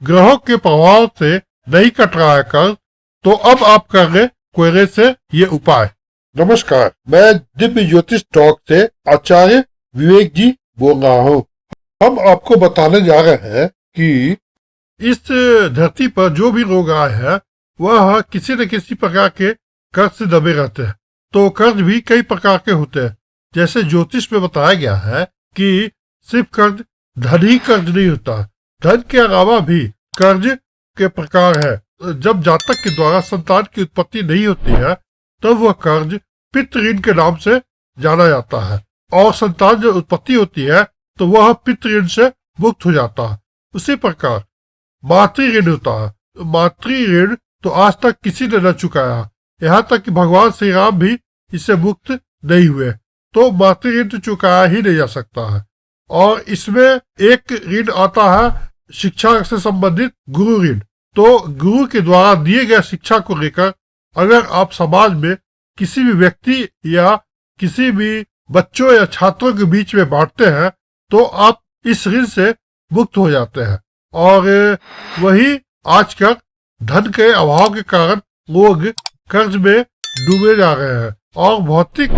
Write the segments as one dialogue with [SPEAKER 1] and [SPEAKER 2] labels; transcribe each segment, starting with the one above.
[SPEAKER 1] ग्रहों के प्रभाव से नहीं कट रहा है कर्ज, तो अब आप कर रहे क्वेरे से ये उपाय। नमस्कार, मैं दिव्य ज्योतिष टॉक से आचार्य विवेक जी बोल रहा हूँ। हम आपको बताने जा रहे हैं कि इस धरती पर जो भी रोग आए हैं वह किसी न किसी प्रकार के कर्ज से दबे रहते हैं। तो कर्ज भी कई प्रकार के होते हैं। जैसे ज्योतिष में बताया गया है कि सिर्फ कर्ज धन ही कर्ज नहीं होता, धन के अलावा भी कर्ज के प्रकार है। जब जातक के द्वारा संतान की उत्पत्ति नहीं होती है तब वह कर्ज पितृ ऋण के नाम से जाना जाता है, और संतान जब उत्पत्ति होती है तो वह पितृ ऋण से मुक्त हो जाता है। उसी प्रकार मातृ ऋण होता है। मातृ ऋण तो आज तक किसी ने न चुकाया, यहाँ तक कि भगवान श्री राम भी इससे मुक्त नहीं हुए। तो मातृ ऋण तो चुकाया ही नहीं जा सकता है। और इसमें एक ऋण आता है शिक्षा से संबंधित गुरु ऋण। तो गुरु के द्वारा दिए गए शिक्षा को लेकर अगर आप समाज में किसी भी व्यक्ति या किसी भी बच्चों या छात्रों के बीच में बांटते हैं तो आप इस ऋण से मुक्त हो जाते हैं। और वही आजकल धन के अभाव के कारण लोग कर्ज में डूबे जा रहे हैं और भौतिक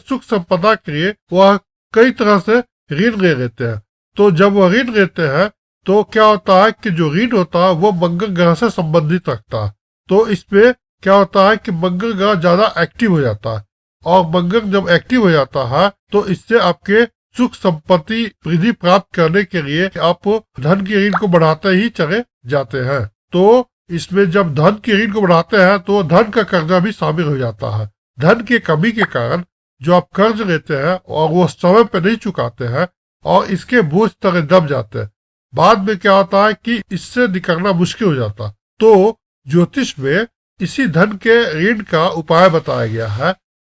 [SPEAKER 1] सुख संपदा के लिए वह कई तरह से ऋण ले लेते हैं। तो जब वह ऋण लेते हैं तो क्या होता है कि जो ऋण होता है वो मंगल ग्रह से संबंधित रखता है। तो इसमें क्या होता है कि मंगल ग्रह ज्यादा एक्टिव हो जाता है, और मंगल जब एक्टिव हो जाता है तो इससे आपके सुख संपत्ति वृद्धि प्राप्त करने के लिए आप धन की ऋण को बढ़ाते ही चले जाते हैं। तो इसमें जब धन की ऋण को बढ़ाते हैं तो धन का कर्जा भी शामिल हो जाता है। धन की कमी के कारण जो आप कर्ज लेते हैं और वो समय पे नहीं चुकाते हैं और इसके बोझ तरह दब जाते हैं, बाद में क्या होता है कि इससे निकलना मुश्किल हो जाता। तो ज्योतिष में इसी धन के ऋण का उपाय बताया गया है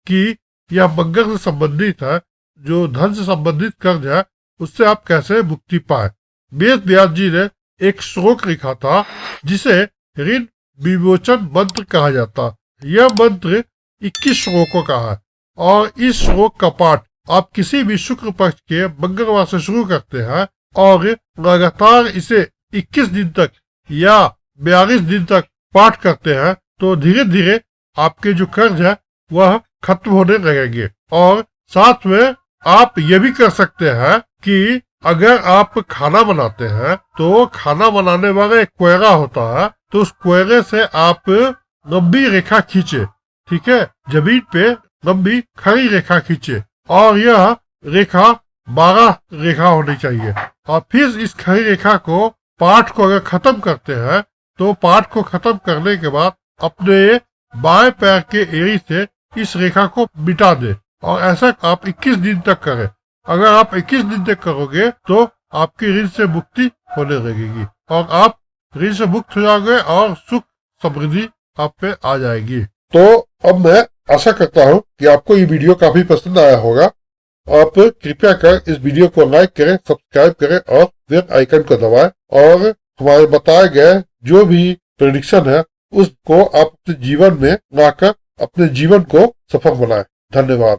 [SPEAKER 1] कि यह मंगल से संबंधित है। जो धन से संबंधित कर्ज है उससे आप कैसे मुक्ति पाए। वेद व्यास जी ने एक श्लोक लिखा था जिसे ऋण विमोचन मंत्र कहा जाता। यह मंत्र 21 श्लोकों का है और इस श्लोक का पाठ आप किसी भी शुक्ल पक्ष के मंगलवार से शुरू करते हैं और लगातार इसे 21 दिन तक या 42 दिन तक पाठ करते हैं तो धीरे धीरे आपके जो कर्ज है वह खत्म होने लगेंगे। और साथ में आप ये भी कर सकते हैं कि अगर आप खाना बनाते हैं तो खाना बनाने वाला एक कोयरा होता है, तो उस कोयरे से आप लंबी रेखा खींचे, ठीक है, जमीन पे लंबी खड़ी रेखा खींचे और यह रेखा 12 रेखा होनी चाहिए। और फिर इस खड़ी रेखा को पाठ को अगर खत्म करते हैं तो पाठ को खत्म करने के बाद अपने बाएं पैर के एड़ी से इस रेखा को मिटा दे, और ऐसा आप 21 दिन तक करें। अगर आप 21 दिन तक करोगे तो आपकी ऋण से मुक्ति होने लगेगी और आप ऋण से मुक्त हो जाओगे और सुख समृद्धि आप पे आ जाएगी। तो अब मैं आशा करता हूँ कि आपको ये वीडियो काफी पसंद आया होगा। आप कृपया कर इस वीडियो को लाइक करें, सब्सक्राइब करें और बेल आइकन को दबाएं, और हमारे बताए गए जो भी प्रेडिक्शन है उसको आप अपने जीवन में लाकर अपने जीवन को सफल बनाएं। धन्यवाद।